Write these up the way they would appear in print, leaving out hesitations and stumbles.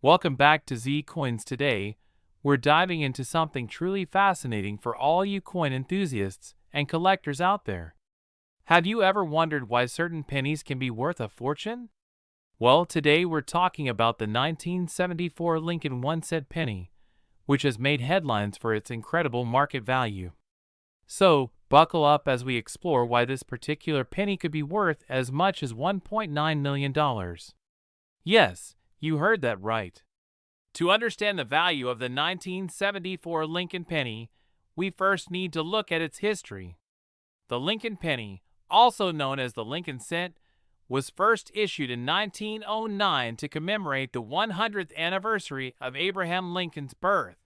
Welcome back to Z Coins. Today, we're diving into something truly fascinating for all you coin enthusiasts and collectors out there. Have you ever wondered why certain pennies can be worth a fortune? Well, today we're talking about the 1974 Lincoln 1-cent penny, which has made headlines for its incredible market value. So, buckle up as we explore why this particular penny could be worth as much as $1.9 million. Yes, you heard that right. To understand the value of the 1974 Lincoln penny, we first need to look at its history. The Lincoln penny, also known as the Lincoln cent, was first issued in 1909 to commemorate the 100th anniversary of Abraham Lincoln's birth.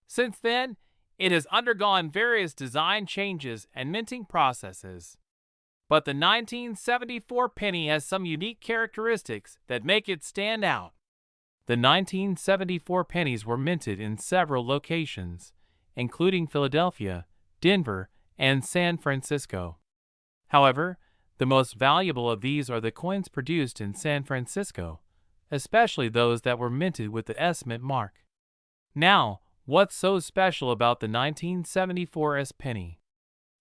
Since then, it has undergone various design changes and minting processes. But the 1974 penny has some unique characteristics that make it stand out. The 1974 pennies were minted in several locations, including Philadelphia, Denver, and San Francisco. However, the most valuable of these are the coins produced in San Francisco, especially those that were minted with the S Mint mark. Now, what's so special about the 1974 S penny?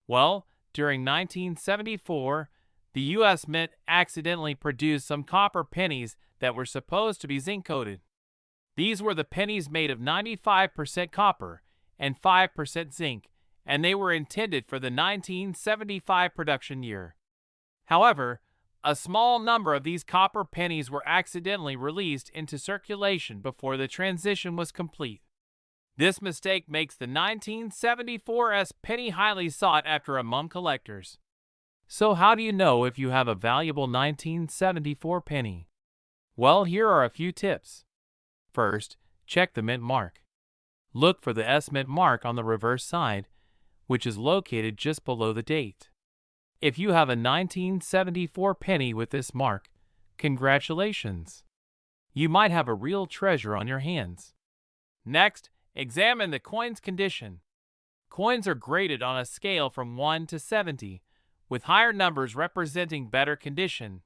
Well, during 1974, the U.S. Mint accidentally produced some copper pennies that were supposed to be zinc-coated. These were the pennies made of 95% copper and 5% zinc, and they were intended for the 1975 production year. However, a small number of these copper pennies were accidentally released into circulation before the transition was complete. This mistake makes the 1974 S penny highly sought after among collectors. So how do you know if you have a valuable 1974 penny? Well, here are a few tips. First, check the mint mark. Look for the S Mint mark on the reverse side, which is located just below the date. If you have a 1974 penny with this mark, congratulations! You might have a real treasure on your hands. Next, examine the coin's condition. Coins are graded on a scale from 1 to 70, with higher numbers representing better condition.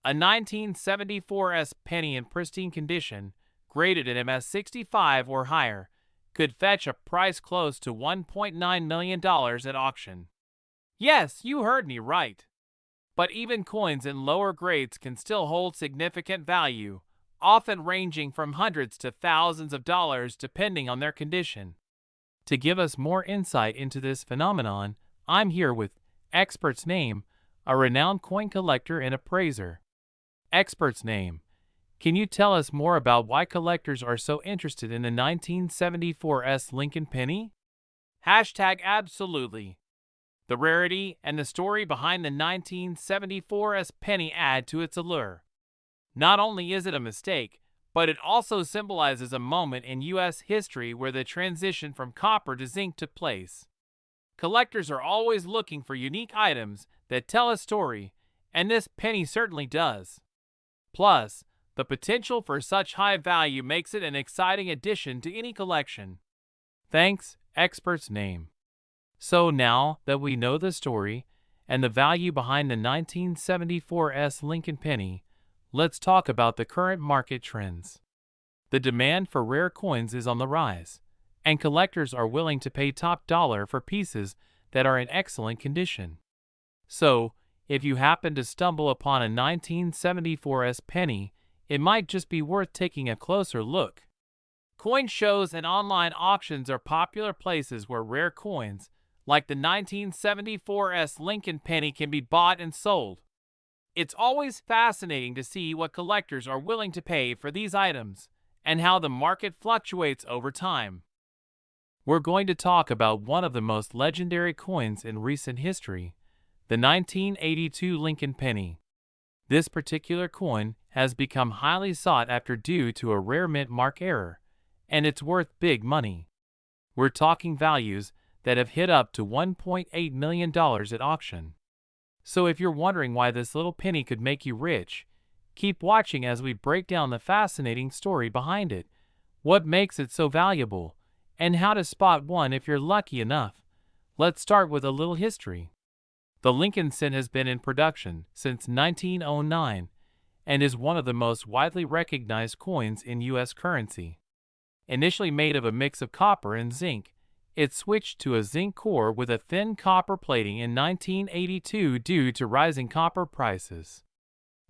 A 1974 S penny in pristine condition, graded at MS65 or higher, could fetch a price close to $1.9 million at auction. Yes, you heard me right. But even coins in lower grades can still hold significant value, often ranging from hundreds to thousands of dollars depending on their condition. To give us more insight into this phenomenon, I'm here with Expert's Name, a renowned coin collector and appraiser. Expert's Name, can you tell us more about why collectors are so interested in the 1974 S Lincoln penny? Absolutely. The rarity and the story behind the 1974 S penny add to its allure. Not only is it a mistake, but it also symbolizes a moment in U.S. history where the transition from copper to zinc took place. Collectors are always looking for unique items that tell a story, and this penny certainly does. Plus, the potential for such high value makes it an exciting addition to any collection. Thanks, Expert's Name. So now that we know the story and the value behind the 1974 S Lincoln penny, let's talk about the current market trends. The demand for rare coins is on the rise, and collectors are willing to pay top dollar for pieces that are in excellent condition. So, if you happen to stumble upon a 1974 S penny, it might just be worth taking a closer look. Coin shows and online auctions are popular places where rare coins, like the 1974 S Lincoln penny, can be bought and sold. It's always fascinating to see what collectors are willing to pay for these items and how the market fluctuates over time. We're going to talk about one of the most legendary coins in recent history, the 1982 Lincoln penny. This particular coin has become highly sought after due to a rare mint mark error, and it's worth big money. We're talking values that have hit up to $1.8 million at auction. So if you're wondering why this little penny could make you rich, keep watching as we break down the fascinating story behind it, what makes it so valuable, and how to spot one if you're lucky enough. Let's start with a little history. The Lincoln cent has been in production since 1909, and is one of the most widely recognized coins in U.S. currency. Initially made of a mix of copper and zinc, it switched to a zinc core with a thin copper plating in 1982 due to rising copper prices.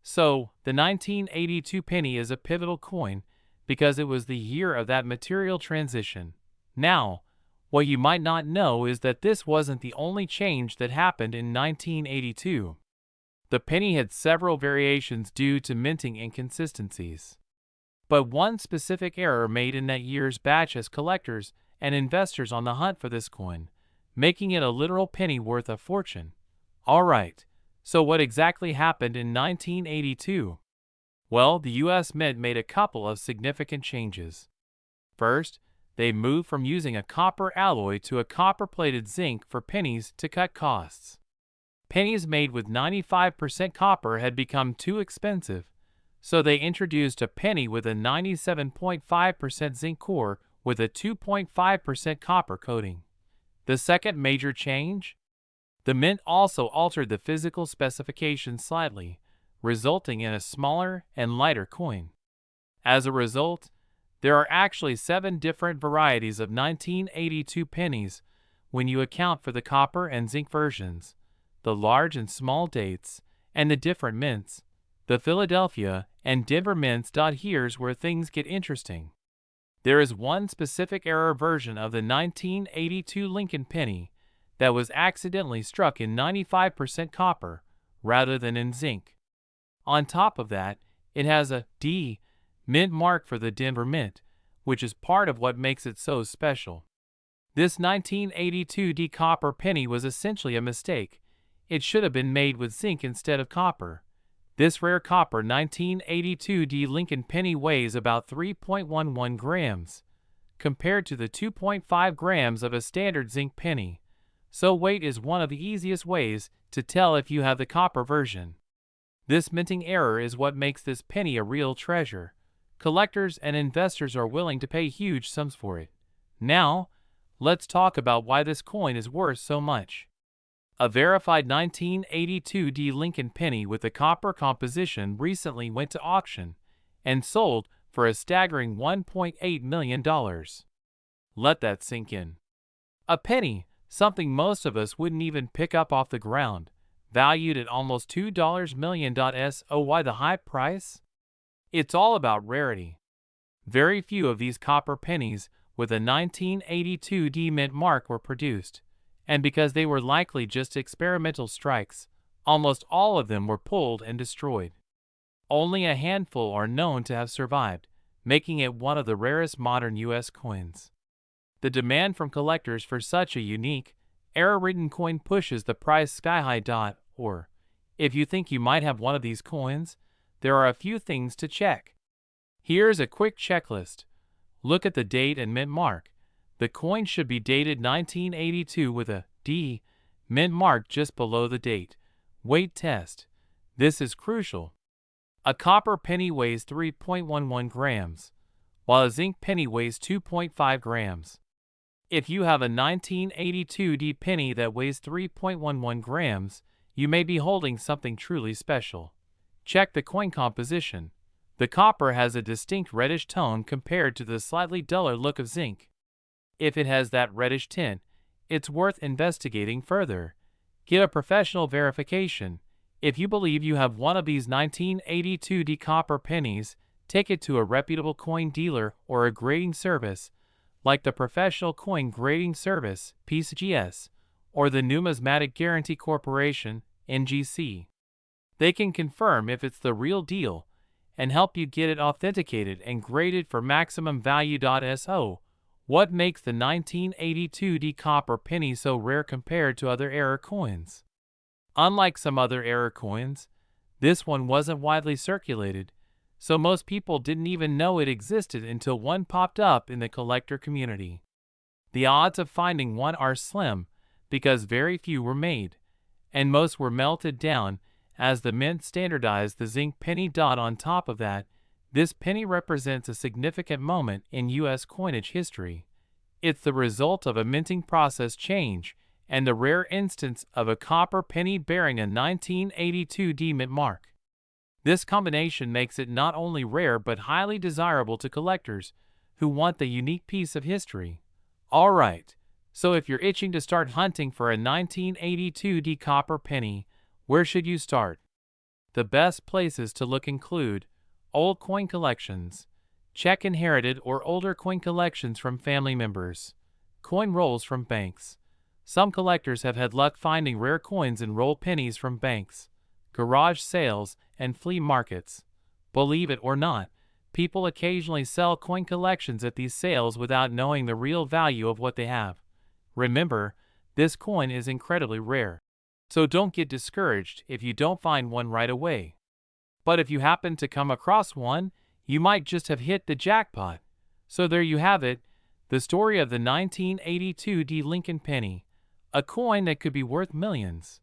So, the 1982 penny is a pivotal coin because it was the year of that material transition. Now, what you might not know is that this wasn't the only change that happened in 1982. The penny had several variations due to minting inconsistencies. But one specific error made in that year's batch has collectors and investors on the hunt for this coin, making it a literal penny worth a fortune. Alright, so what exactly happened in 1982? Well, the US Mint made a couple of significant changes. First, they moved from using a copper alloy to a copper-plated zinc for pennies to cut costs. Pennies made with 95% copper had become too expensive, so they introduced a penny with a 97.5% zinc core with a 2.5% copper coating. The second major change? The Mint also altered the physical specifications slightly, resulting in a smaller and lighter coin. As a result, there are actually 7 different varieties of 1982 pennies when you account for the copper and zinc versions, the large and small dates, and the different mints. The Philadelphia and Denver mints. Here's where things get interesting. There is one specific error version of the 1982 Lincoln penny that was accidentally struck in 95% copper rather than in zinc. On top of that, it has a D mint mark for the Denver Mint, which is part of what makes it so special. This 1982 D copper penny was essentially a mistake. It should have been made with zinc instead of copper. This rare copper 1982 D Lincoln penny weighs about 3.11 grams, compared to the 2.5 grams of a standard zinc penny. So weight is one of the easiest ways to tell if you have the copper version. This minting error is what makes this penny a real treasure. Collectors and investors are willing to pay huge sums for it. Now, let's talk about why this coin is worth so much. A verified 1982 D Lincoln penny with a copper composition recently went to auction and sold for a staggering $1.8 million. Let that sink in. A penny, something most of us wouldn't even pick up off the ground, valued at almost $2 million. So why the high price? It's all about rarity. Very few of these copper pennies with a 1982 D mint mark were produced, and because they were likely just experimental strikes, almost all of them were pulled and destroyed. Only a handful are known to have survived, making it one of the rarest modern U.S. coins. The demand from collectors for such a unique, error-ridden coin pushes the price sky-high. Or, if you think you might have one of these coins, there are a few things to check. Here's a quick checklist. Look at the date and mint mark. The coin should be dated 1982 with a D mint mark just below the date. Weight test. This is crucial. A copper penny weighs 3.11 grams, while a zinc penny weighs 2.5 grams. If you have a 1982 D penny that weighs 3.11 grams, you may be holding something truly special. Check the coin composition. The copper has a distinct reddish tone compared to the slightly duller look of zinc. If it has that reddish tint, it's worth investigating further. Get a professional verification. If you believe you have one of these 1982 D copper pennies, take it to a reputable coin dealer or a grading service, like the Professional Coin Grading Service, PCGS, or the Numismatic Guarantee Corporation, NGC. They can confirm if it's the real deal and help you get it authenticated and graded for maximum value. So, what makes the 1982 D copper penny so rare compared to other error coins? Unlike some other error coins, this one wasn't widely circulated, so most people didn't even know it existed until one popped up in the collector community. The odds of finding one are slim because very few were made, and most were melted down as the mint standardized the zinc penny. On top of that, this penny represents a significant moment in U.S. coinage history. It's the result of a minting process change and the rare instance of a copper penny bearing a 1982 D mint mark. This combination makes it not only rare but highly desirable to collectors who want the unique piece of history. Alright, so if you're itching to start hunting for a 1982 copper penny, where should you start? The best places to look include old coin collections. Check inherited or older coin collections from family members. Coin rolls from banks. Some collectors have had luck finding rare coins and roll pennies from banks, garage sales, and flea markets. Believe it or not, people occasionally sell coin collections at these sales without knowing the real value of what they have. Remember, this coin is incredibly rare, so don't get discouraged if you don't find one right away. But if you happen to come across one, you might just have hit the jackpot. So there you have it, the story of the 1982 Lincoln penny, a coin that could be worth millions.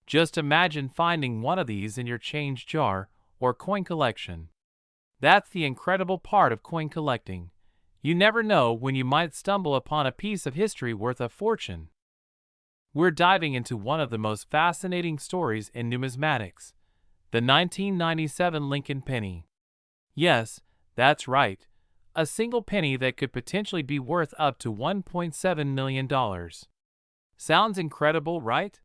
Just imagine finding one of these in your change jar or coin collection. That's the incredible part of coin collecting. You never know when you might stumble upon a piece of history worth a fortune. We're diving into one of the most fascinating stories in numismatics, the 1997 Lincoln penny. Yes, that's right, a single penny that could potentially be worth up to $1.7 million. Sounds incredible, right?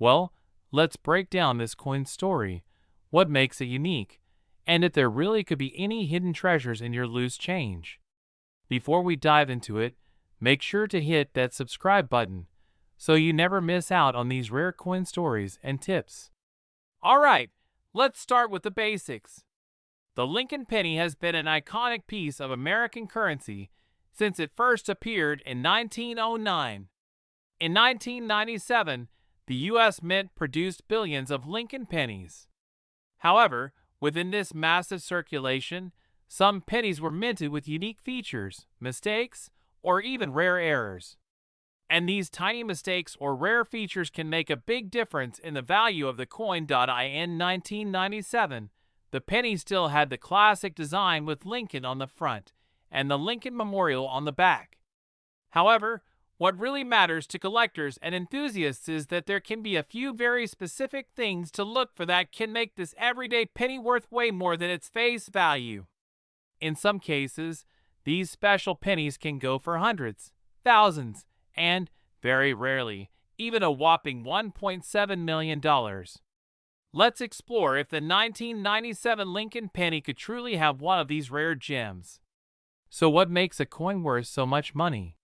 Well, let's break down this coin's story, what makes it unique, and if there really could be any hidden treasures in your loose change. Before we dive into it, make sure to hit that subscribe button so you never miss out on these rare coin stories and tips. Alright, let's start with the basics. The Lincoln penny has been an iconic piece of American currency since it first appeared in 1909. In 1997, the U.S. Mint produced billions of Lincoln pennies. However, within this massive circulation, some pennies were minted with unique features, mistakes, or even rare errors. And these tiny mistakes or rare features can make a big difference in the value of the coin. In 1997, the penny still had the classic design with Lincoln on the front and the Lincoln Memorial on the back. However, what really matters to collectors and enthusiasts is that there can be a few very specific things to look for that can make this everyday penny worth way more than its face value. In some cases, these special pennies can go for hundreds, thousands, and, very rarely, even a whopping $1.7 million. Let's explore if the 1997 Lincoln penny could truly have one of these rare gems. So what makes a coin worth so much money?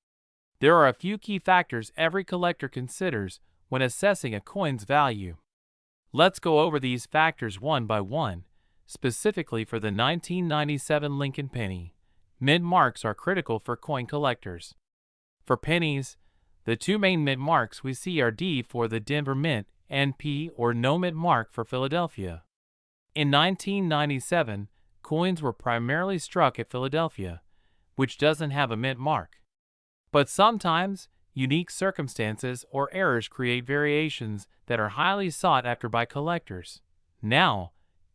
There are a few key factors every collector considers when assessing a coin's value. Let's go over these factors one by one, specifically for the 1997 Lincoln penny. Mint marks are critical for coin collectors. For pennies, the two main mint marks we see are D for the Denver Mint and P or no mint mark for Philadelphia. In 1997, coins were primarily struck at Philadelphia, which doesn't have a mint mark. But sometimes, unique circumstances or errors create variations that are highly sought after by collectors. Now,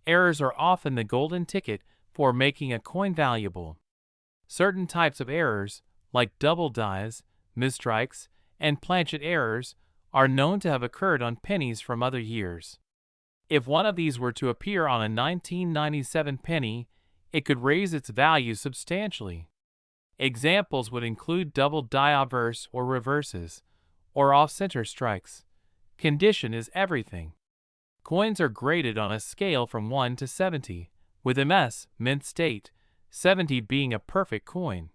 errors are often the golden ticket for making a coin valuable. Certain types of errors, like double dies, misstrikes, and planchet errors, are known to have occurred on pennies from other years. If one of these were to appear on a 1997 penny, it could raise its value substantially. Examples would include double die obverse or reverses, or off-center strikes. Condition is everything. Coins are graded on a scale from 1 to 70, with MS, mint state, 70 being a perfect coin.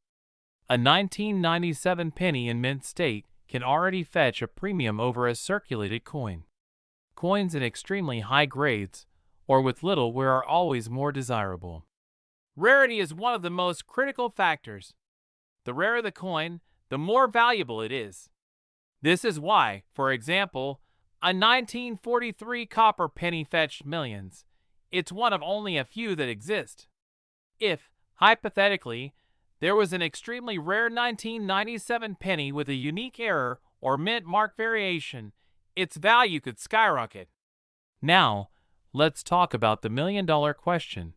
A 1997 penny in mint state can already fetch a premium over a circulated coin. Coins in extremely high grades, or with little wear, are always more desirable. Rarity is one of the most critical factors. The rarer the coin, the more valuable it is. This is why, for example, a 1943 copper penny fetched millions. It's one of only a few that exist. If, hypothetically, there was an extremely rare 1997 penny with a unique error or mint mark variation, its value could skyrocket. Now, let's talk about the million-dollar question.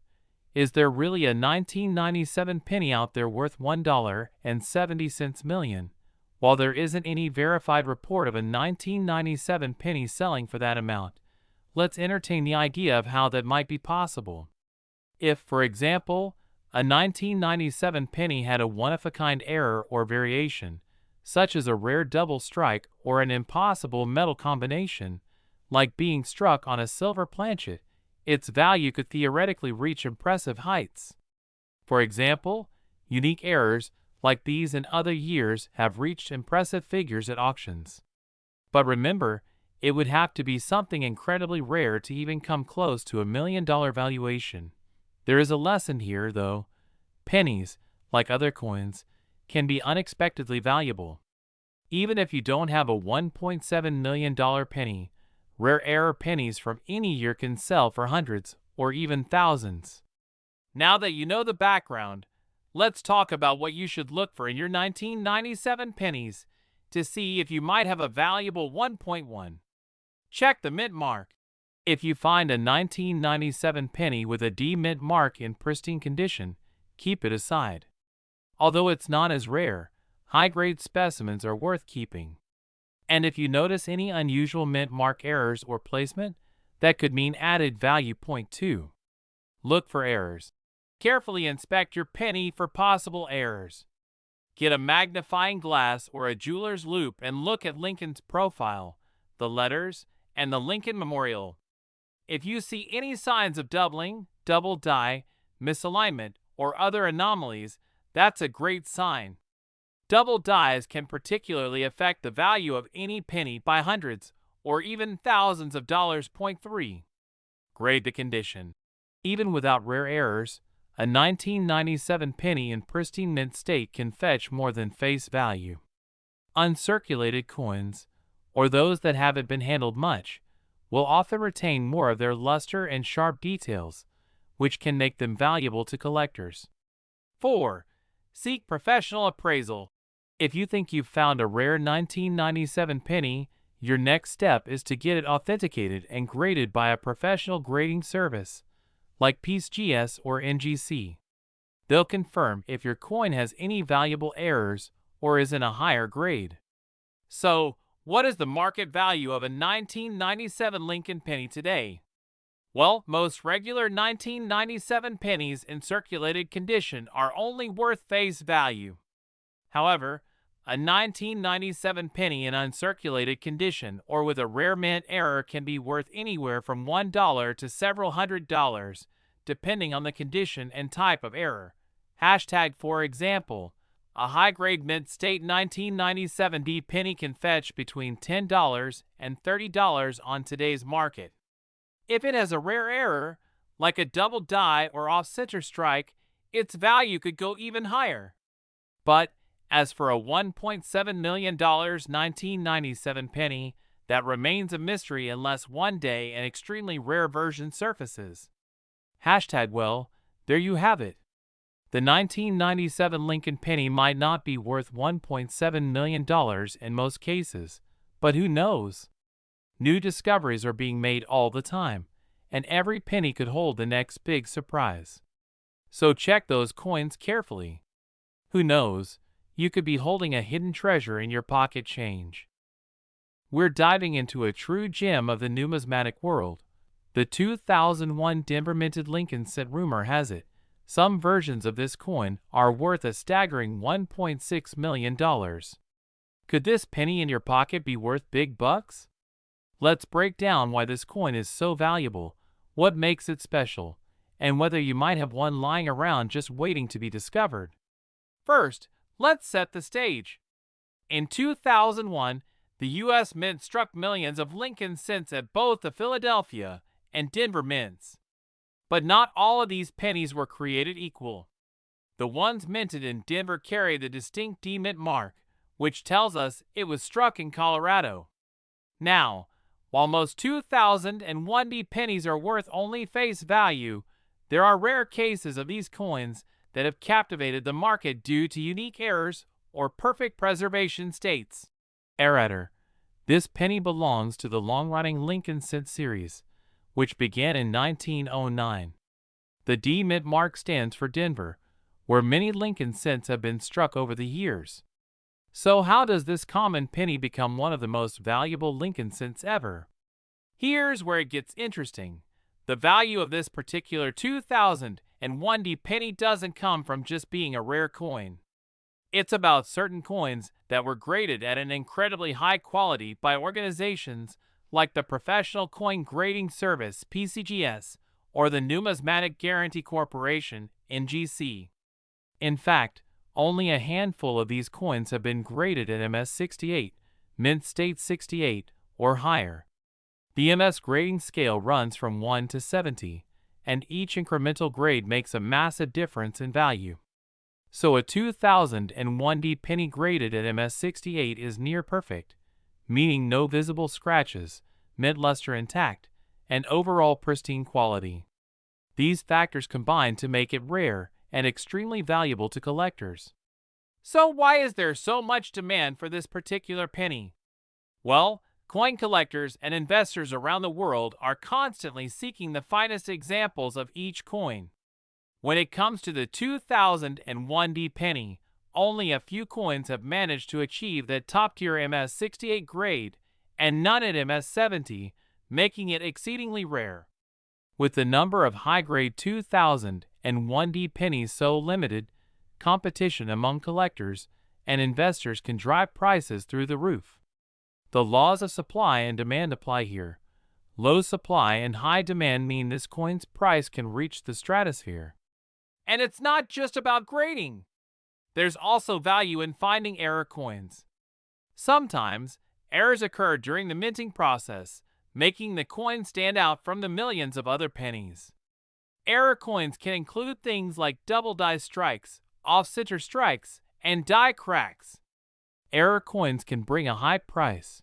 Is there really a 1997 penny out there worth $1.70 million, while there isn't any verified report of a 1997 penny selling for that amount? let's entertain the idea of how that might be possible. If, for example, a 1997 penny had a one-of-a-kind error or variation, such as a rare double strike or an impossible metal combination, like being struck on a silver planchet, its value could theoretically reach impressive heights. For example, unique errors like these in other years have reached impressive figures at auctions. But remember, it would have to be something incredibly rare to even come close to $1 million valuation. There is a lesson here, though. Pennies, like other coins, can be unexpectedly valuable. Even if you don't have a $1.7 million penny, rare error pennies from any year can sell for hundreds or even thousands. Now that you know the background, let's talk about what you should look for in your 1997 pennies to see if you might have a valuable 1.1. Check the mint mark. If you find a 1997 penny with a D mint mark in pristine condition, keep it aside. Although it's not as rare, high-grade specimens are worth keeping. And if you notice any unusual mint mark errors or placement, that could mean added value. Point 2. Look for errors. Carefully inspect your penny for possible errors. Get a magnifying glass or a jeweler's loupe and look at Lincoln's profile, the letters, and the Lincoln Memorial. If you see any signs of doubling, double die, misalignment, or other anomalies, that's a great sign. Double dies can particularly affect the value of any penny by hundreds or even thousands of dollars. Point 3. Grade the condition. Even without rare errors, a 1997 penny in pristine mint state can fetch more than face value. Uncirculated coins, or those that haven't been handled much, will often retain more of their luster and sharp details, which can make them valuable to collectors. 4. Seek professional appraisal. If you think you've found a rare 1997 penny, your next step is to get it authenticated and graded by a professional grading service, like PCGS or NGC. They'll confirm if your coin has any valuable errors or is in a higher grade. So, what is the market value of a 1997 Lincoln penny today? Well, most regular 1997 pennies in circulated condition are only worth face value. However, a 1997 penny in uncirculated condition or with a rare mint error can be worth anywhere from $1 to several $100s, depending on the condition and type of error. For example, a high-grade mint state 1997 D penny can fetch between $10 and $30 on today's market. If it has a rare error, like a double die or off-center strike, its value could go even higher. But as for a $1.7 million 1997 penny, that remains a mystery unless one day an extremely rare version surfaces. Well, there you have it. The 1997 Lincoln penny might not be worth $1.7 million in most cases, but who knows? New discoveries are being made all the time, and every penny could hold the next big surprise. So check those coins carefully. Who knows, you could be holding a hidden treasure in your pocket change. We're diving into a true gem of the numismatic world. The 2001 Denver minted Lincoln cent. Rumor has it, some versions of this coin are worth a staggering $1.6 million. Could this penny in your pocket be worth big bucks? Let's break down why this coin is so valuable, what makes it special, and whether you might have one lying around just waiting to be discovered. First, let's set the stage. In 2001, the U.S. Mint struck millions of Lincoln cents at both the Philadelphia and Denver mints. But not all of these pennies were created equal. The ones minted in Denver carry the distinct D mint mark, which tells us it was struck in Colorado. Now, while most 2001 D pennies are worth only face value, there are rare cases of these coins that have captivated the market due to unique errors or perfect preservation states. Error. This penny belongs to the long-running Lincoln cent series, which began in 1909. The D mint mark stands for Denver, where many Lincoln cents have been struck over the years. So how does this common penny become one of the most valuable Lincoln cents ever? Here's where it gets interesting. The value of this particular 2001D penny doesn't come from just being a rare coin. It's about certain coins that were graded at an incredibly high quality by organizations like the Professional Coin Grading Service (PCGS) or the Numismatic Guarantee Corporation (NGC). In fact, only a handful of these coins have been graded at MS-68, Mint State 68, or higher. The MS grading scale runs from 1 to 70, and each incremental grade makes a massive difference in value. So a 2001D penny graded at MS-68 is near perfect, meaning no visible scratches, mint luster intact, and overall pristine quality. These factors combine to make it rare and extremely valuable to collectors. So why is there so much demand for this particular penny? Well, coin collectors and investors around the world are constantly seeking the finest examples of each coin. When it comes to the 2001D penny, only a few coins have managed to achieve that top-tier MS-68 grade, and none at MS-70, making it exceedingly rare. With the number of high-grade 2001D pennies so limited, competition among collectors and investors can drive prices through the roof. The laws of supply and demand apply here. Low supply and high demand mean this coin's price can reach the stratosphere. And it's not just about grading. There's also value in finding error coins. Sometimes, errors occur during the minting process, making the coin stand out from the millions of other pennies. Error coins can include things like double die strikes, off-center strikes, and die cracks. Error coins can bring a high price,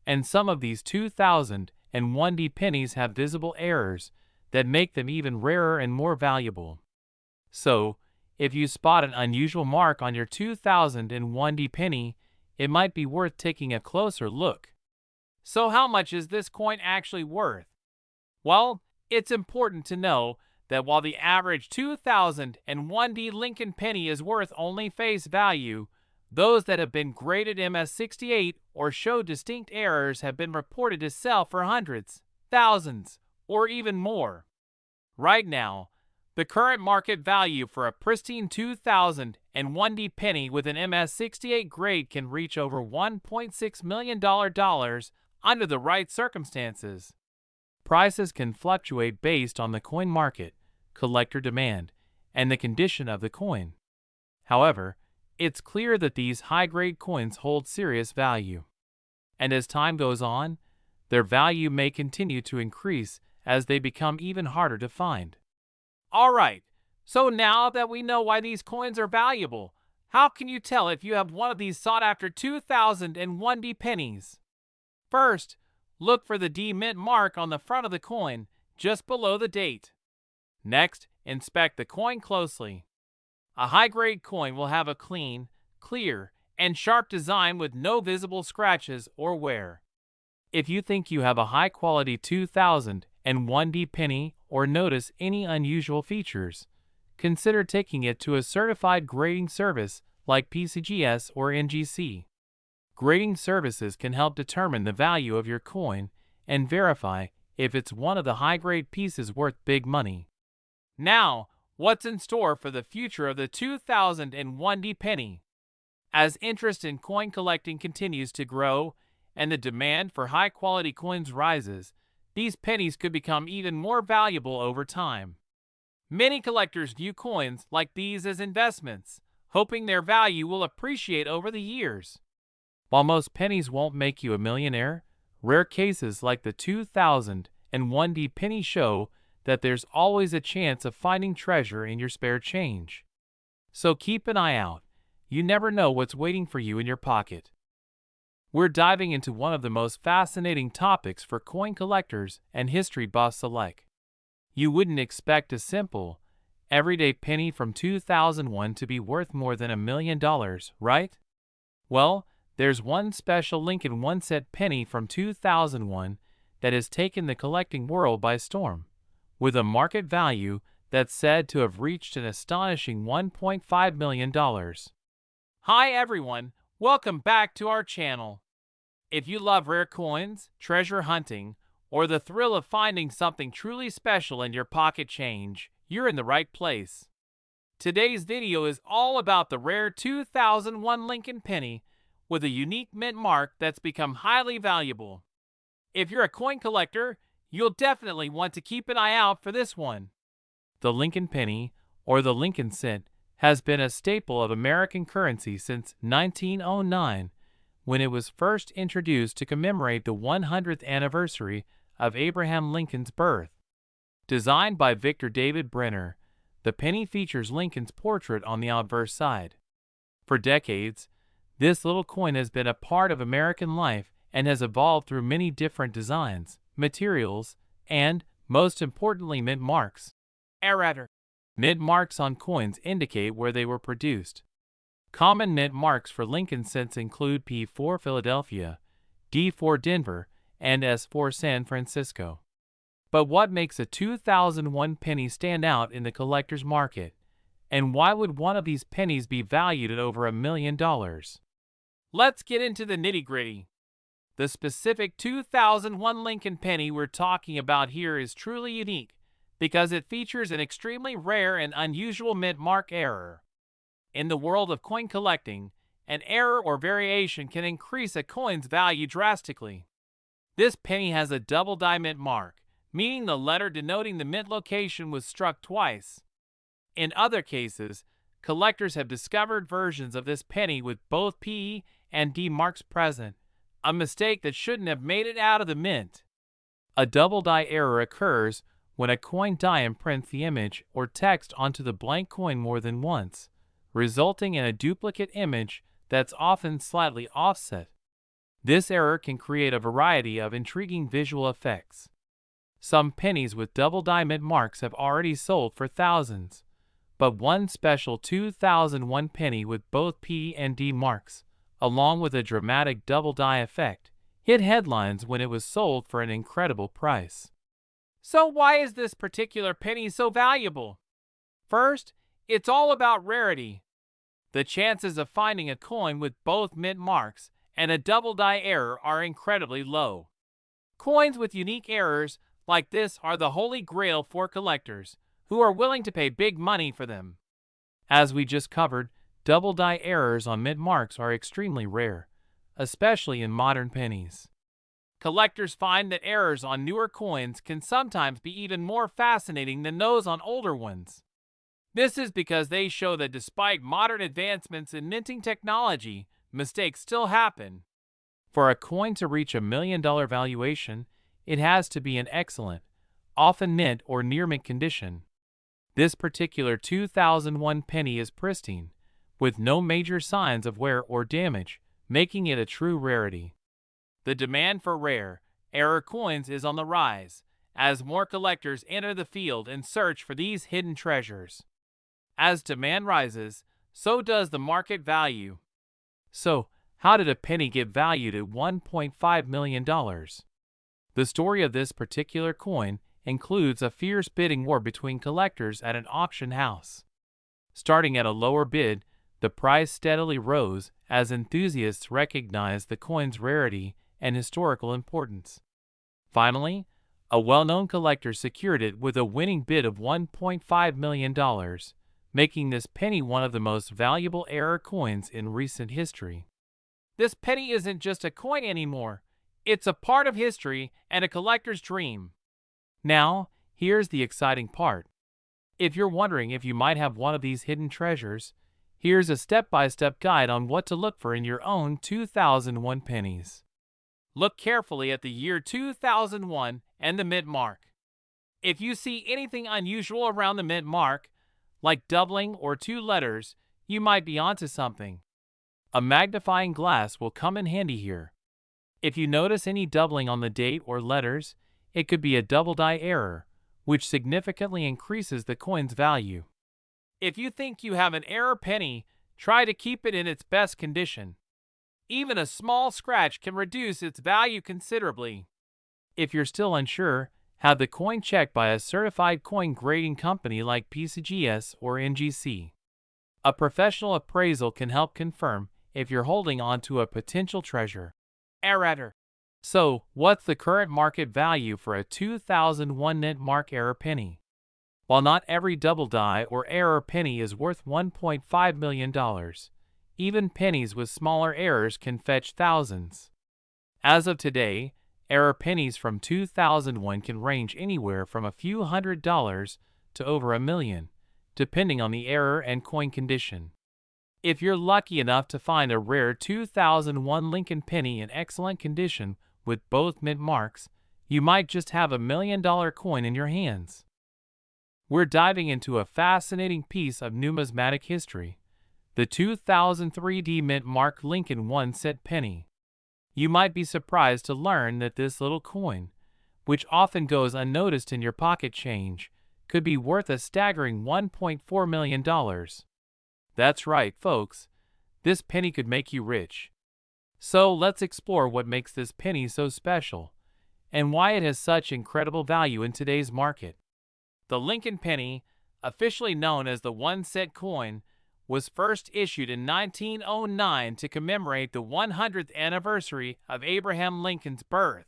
and some of these 2001D pennies have visible errors that make them even rarer and more valuable. So, if you spot an unusual mark on your 2001D penny, it might be worth taking a closer look. So how much is this coin actually worth? Well, it's important to know that while the average 2001D Lincoln penny is worth only face value, those that have been graded MS-68 or show distinct errors have been reported to sell for hundreds, thousands, or even more. Right now, the current market value for a pristine 2001D penny with an MS-68 grade can reach over $1.6 million under the right circumstances. Prices can fluctuate based on the coin market, collector demand, and the condition of the coin. However, it's clear that these high-grade coins hold serious value. And as time goes on, their value may continue to increase as they become even harder to find. Alright, so now that we know why these coins are valuable, how can you tell if you have one of these sought-after 2001D pennies? First, look for the D mint mark on the front of the coin, just below the date. Next, inspect the coin closely. A high-grade coin will have a clean, clear, and sharp design with no visible scratches or wear. If you think you have a high-quality 2001D penny or notice any unusual features, consider taking it to a certified grading service like PCGS or NGC. Grading services can help determine the value of your coin and verify if it's one of the high-grade pieces worth big money. Now, what's in store for the future of the 2001D penny? As interest in coin collecting continues to grow and the demand for high-quality coins rises, these pennies could become even more valuable over time. Many collectors view coins like these as investments, hoping their value will appreciate over the years. While most pennies won't make you a millionaire, rare cases like the 2001D penny show that there's always a chance of finding treasure in your spare change. So keep an eye out. You never know what's waiting for you in your pocket. We're diving into one of the most fascinating topics for coin collectors and history buffs alike. You wouldn't expect a simple, everyday penny from 2001 to be worth more than $1 million, right? Well, there's one special Lincoln one-cent penny from 2001 that has taken the collecting world by storm, with a market value that's said to have reached an astonishing $1.5 million. Hi everyone, welcome back to our channel. If you love rare coins, treasure hunting, or the thrill of finding something truly special in your pocket change, you're in the right place. Today's video is all about the rare 2001 Lincoln Penny with a unique mint mark that's become highly valuable. If you're a coin collector, you'll definitely want to keep an eye out for this one. The Lincoln Penny, or the Lincoln Cent, has been a staple of American currency since 1909, when it was first introduced to commemorate the 100th anniversary of Abraham Lincoln's birth. Designed by Victor David Brenner, the penny features Lincoln's portrait on the obverse side. For decades, this little coin has been a part of American life and has evolved through many different designs, materials, and, most importantly, mint marks. Mint marks on coins indicate where they were produced. Common mint marks for Lincoln cents include P for Philadelphia, D for Denver, and S for San Francisco. But what makes a 2001 penny stand out in the collector's market? And why would one of these pennies be valued at over $1 million? Let's get into the nitty-gritty. The specific 2001 Lincoln penny we're talking about here is truly unique because it features an extremely rare and unusual mint mark error. In the world of coin collecting, an error or variation can increase a coin's value drastically. This penny has a double die mint mark, meaning the letter denoting the mint location was struck twice. In other cases, collectors have discovered versions of this penny with both P and D marks present, a mistake that shouldn't have made it out of the mint. A double die error occurs when a coin die imprints the image or text onto the blank coin more than once, resulting in a duplicate image that's often slightly offset. This error can create a variety of intriguing visual effects. Some pennies with double die mint marks have already sold for thousands, but one special 2001 penny with both P and D marks, along with a dramatic double die effect, hit headlines when it was sold for an incredible price. So why is this particular penny so valuable? First, it's all about rarity. The chances of finding a coin with both mint marks and a double die error are incredibly low. Coins with unique errors like this are the holy grail for collectors, who are willing to pay big money for them. As we just covered, double die errors on mint marks are extremely rare, especially in modern pennies. Collectors find that errors on newer coins can sometimes be even more fascinating than those on older ones. This is because they show that despite modern advancements in minting technology, mistakes still happen. For a coin to reach $1 million valuation, it has to be in excellent, often mint or near mint condition. This particular 2001 penny is pristine, with no major signs of wear or damage, making it a true rarity. The demand for rare, error coins is on the rise, as more collectors enter the field and search for these hidden treasures. As demand rises, so does the market value. So, how did a penny get valued at $1.5 million? The story of this particular coin includes a fierce bidding war between collectors at an auction house. Starting at a lower bid, the price steadily rose as enthusiasts recognized the coin's rarity and historical importance. Finally, a well-known collector secured it with a winning bid of $1.5 million, making this penny one of the most valuable error coins in recent history. This penny isn't just a coin anymore. It's a part of history and a collector's dream. Now, here's the exciting part. If you're wondering if you might have one of these hidden treasures, here's a step-by-step guide on what to look for in your own 2001 pennies. Look carefully at the year 2001 and the mint mark. If you see anything unusual around the mint mark, like doubling or two letters, you might be onto something. A magnifying glass will come in handy here. If you notice any doubling on the date or letters, it could be a double die error, which significantly increases the coin's value. If you think you have an error penny, try to keep it in its best condition. Even a small scratch can reduce its value considerably. If you're still unsure, have the coin checked by a certified coin grading company like PCGS or NGC. A professional appraisal can help confirm if you're holding on to a potential treasure. Error. So, what's the current market value for a 2001 Mint Mark error penny? While not every double die or error penny is worth $1.5 million, even pennies with smaller errors can fetch thousands. As of today, error pennies from 2001 can range anywhere from a few $100s to over $1 million, depending on the error and coin condition. If you're lucky enough to find a rare 2001 Lincoln penny in excellent condition with both mint marks, you might just have $1 million coin in your hands. We're diving into a fascinating piece of numismatic history, the 2003 Mint Mark Lincoln 1-cent penny. You might be surprised to learn that this little coin, which often goes unnoticed in your pocket change, could be worth a staggering $1.4 million. That's right, folks. This penny could make you rich. So let's explore what makes this penny so special, and why it has such incredible value in today's market. The Lincoln penny, officially known as the 1-cent coin, was first issued in 1909 to commemorate the 100th anniversary of Abraham Lincoln's birth.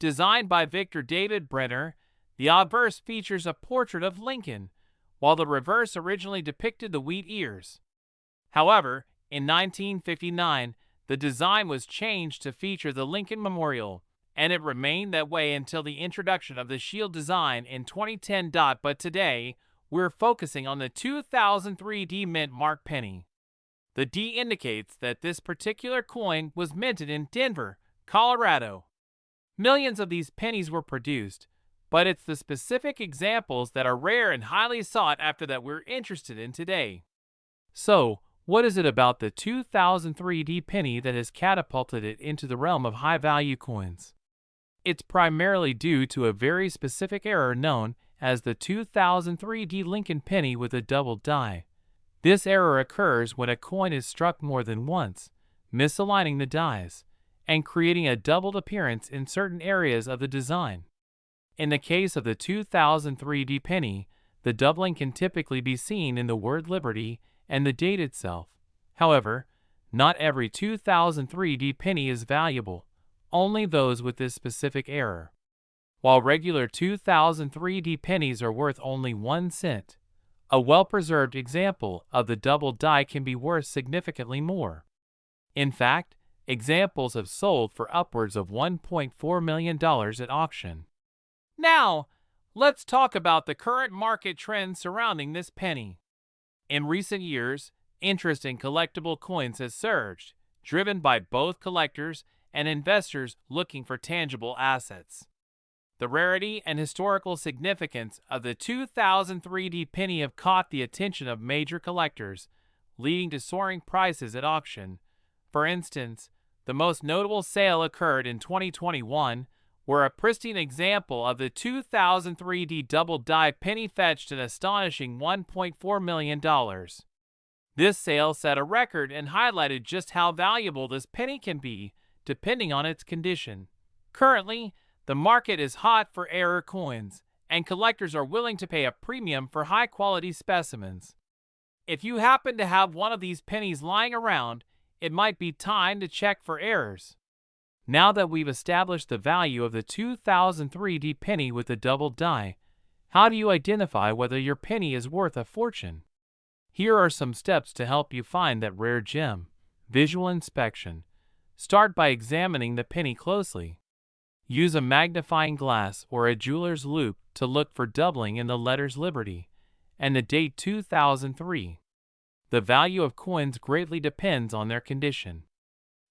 Designed by Victor David Brenner, the obverse features a portrait of Lincoln, while the reverse originally depicted the wheat ears. However, in 1959, the design was changed to feature the Lincoln Memorial, and it remained that way until the introduction of the shield design in 2010. But today, we're focusing on the 2003 Mint Mark penny. The D indicates that this particular coin was minted in Denver, Colorado. Millions of these pennies were produced, but it's the specific examples that are rare and highly sought after that we're interested in today. So, what is it about the 2003 penny that has catapulted it into the realm of high-value coins? It's primarily due to a very specific error known as the 2003 Lincoln penny with a double die. This error occurs when a coin is struck more than once, misaligning the dies, and creating a doubled appearance in certain areas of the design. In the case of the 2003 penny, the doubling can typically be seen in the word Liberty and the date itself. However, not every 2003 penny is valuable, only those with this specific error. While regular 2003 pennies are worth only 1 cent, a well-preserved example of the double die can be worth significantly more. In fact, examples have sold for upwards of $1.4 million at auction. Now, let's talk about the current market trends surrounding this penny. In recent years, interest in collectible coins has surged, driven by both collectors and investors looking for tangible assets. The rarity and historical significance of the 2003 penny have caught the attention of major collectors, leading to soaring prices at auction. For instance, the most notable sale occurred in 2021, where a pristine example of the 2003 double die penny fetched an astonishing $1.4 million. This sale set a record and highlighted just how valuable this penny can be, depending on its condition. Currently, the market is hot for error coins, and collectors are willing to pay a premium for high-quality specimens. If you happen to have one of these pennies lying around, it might be time to check for errors. Now that we've established the value of the 2003 penny with the double die, how do you identify whether your penny is worth a fortune? Here are some steps to help you find that rare gem. Visual inspection. Start by examining the penny closely. Use a magnifying glass or a jeweler's loupe to look for doubling in the letters Liberty and the date 2003. The value of coins greatly depends on their condition.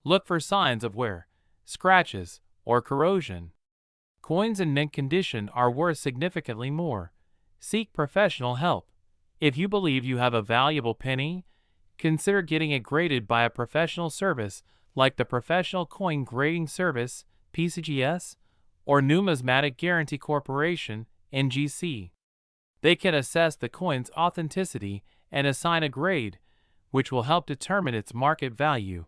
Look for signs of wear, scratches, or corrosion. Coins in mint condition are worth significantly more. Seek professional help. If you believe you have a valuable penny, consider getting it graded by a professional service like the Professional Coin Grading Service, PCGS, or Numismatic Guarantee Corporation, NGC. They can assess the coin's authenticity and assign a grade, which will help determine its market value.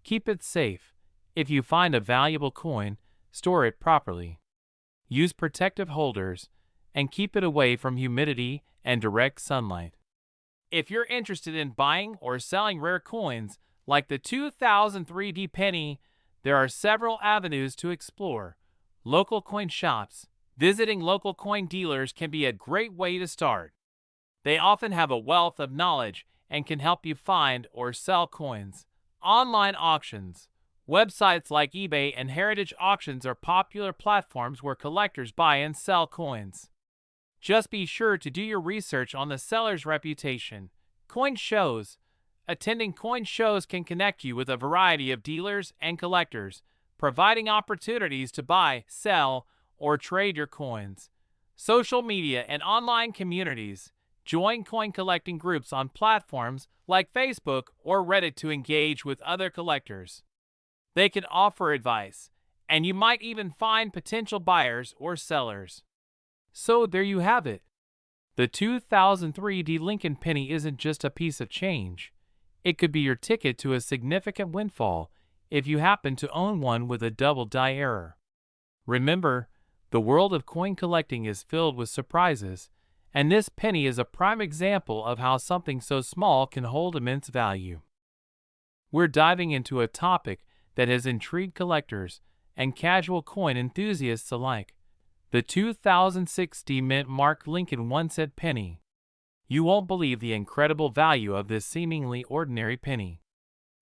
Keep it safe. If you find a valuable coin, store it properly. Use protective holders and keep it away from humidity and direct sunlight. If you're interested in buying or selling rare coins like the 2003 penny, there are several avenues to explore. Local coin shops. Visiting local coin dealers can be a great way to start. They often have a wealth of knowledge and can help you find or sell coins. Online auctions. Websites like eBay and Heritage Auctions are popular platforms where collectors buy and sell coins. Just be sure to do your research on the seller's reputation. Coin shows. Attending coin shows can connect you with a variety of dealers and collectors, providing opportunities to buy, sell, or trade your coins. Social media and online communities. Join coin collecting groups on platforms like Facebook or Reddit to engage with other collectors. They can offer advice, and you might even find potential buyers or sellers. So there you have it. The 2003 Lincoln Penny isn't just a piece of change. It could be your ticket to a significant windfall if you happen to own one with a double die error. Remember, the world of coin collecting is filled with surprises, and this penny is a prime example of how something so small can hold immense value. We're diving into a topic that has intrigued collectors and casual coin enthusiasts alike: the 2060 Mint Mark Lincoln 1-cent penny. You won't believe the incredible value of this seemingly ordinary penny.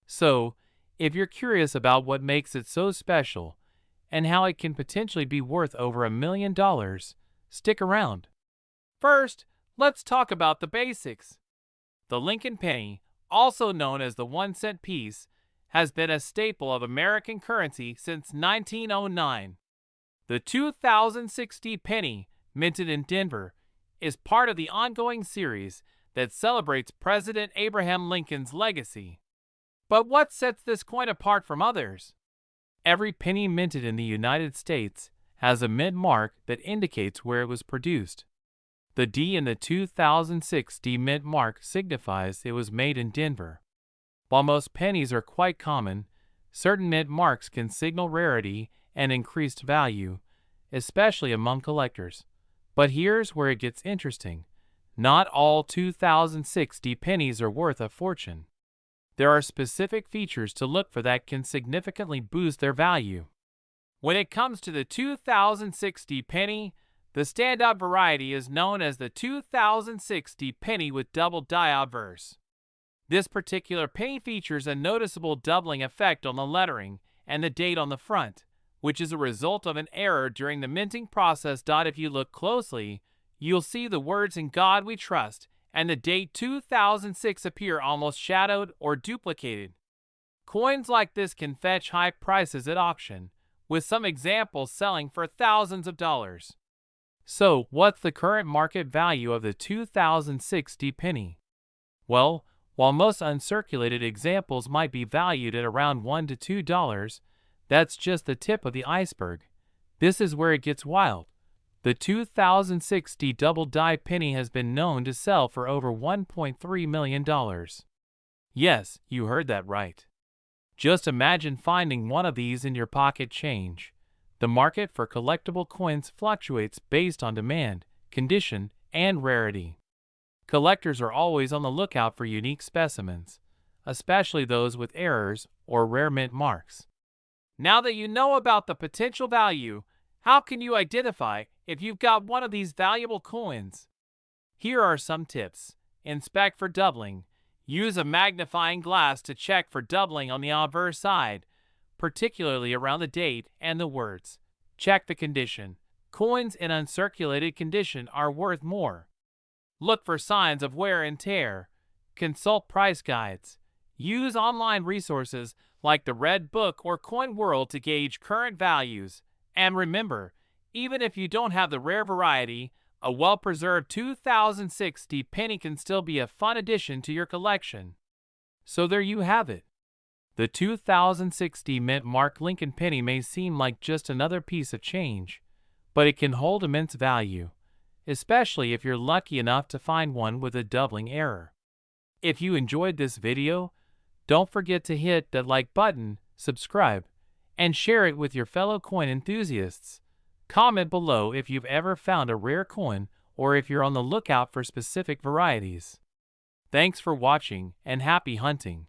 So, if you're curious about what makes it so special and how it can potentially be worth over $1 million, stick around. First, let's talk about the basics. The Lincoln penny, also known as the 1-cent piece, has been a staple of American currency since 1909. The 2060 penny, minted in Denver, is part of the ongoing series that celebrates President Abraham Lincoln's legacy. But what sets this coin apart from others? Every penny minted in the United States has a mint mark that indicates where it was produced. The D in the 2060 mint mark signifies it was made in Denver. While most pennies are quite common, certain mint marks can signal rarity and increased value, especially among collectors. But here's where it gets interesting. Not all 2060 pennies are worth a fortune. There are specific features to look for that can significantly boost their value. When it comes to the 2060 penny, the standout variety is known as the 2060 penny with double die obverse. This particular penny features a noticeable doubling effect on the lettering and the date on the front, which is a result of an error during the minting process. If you look closely, you'll see the words "In God We Trust" and the date 2006 appear almost shadowed or duplicated. Coins like this can fetch high prices at auction, with some examples selling for thousands of dollars. So, what's the current market value of the 2060 penny? Well, while most uncirculated examples might be valued at around $1 to $2, that's just the tip of the iceberg. This is where it gets wild. The 2060 double die penny has been known to sell for over $1.3 million. Yes, you heard that right. Just imagine finding one of these in your pocket change. The market for collectible coins fluctuates based on demand, condition, and rarity. Collectors are always on the lookout for unique specimens, especially those with errors or rare mint marks. Now that you know about the potential value, how can you identify if you've got one of these valuable coins? Here are some tips. Inspect for doubling. Use a magnifying glass to check for doubling on the obverse side, particularly around the date and the words. Check the condition. Coins in uncirculated condition are worth more. Look for signs of wear and tear. Consult price guides. Use online resources like the Red Book or Coin World to gauge current values. And remember, even if you don't have the rare variety, a well-preserved 2060 penny can still be a fun addition to your collection. So there you have it. The 2060 Mint Mark Lincoln penny may seem like just another piece of change, but it can hold immense value, especially if you're lucky enough to find one with a doubling error. If you enjoyed this video, don't forget to hit that like button, subscribe, and share it with your fellow coin enthusiasts. Comment below if you've ever found a rare coin or if you're on the lookout for specific varieties. Thanks for watching and happy hunting.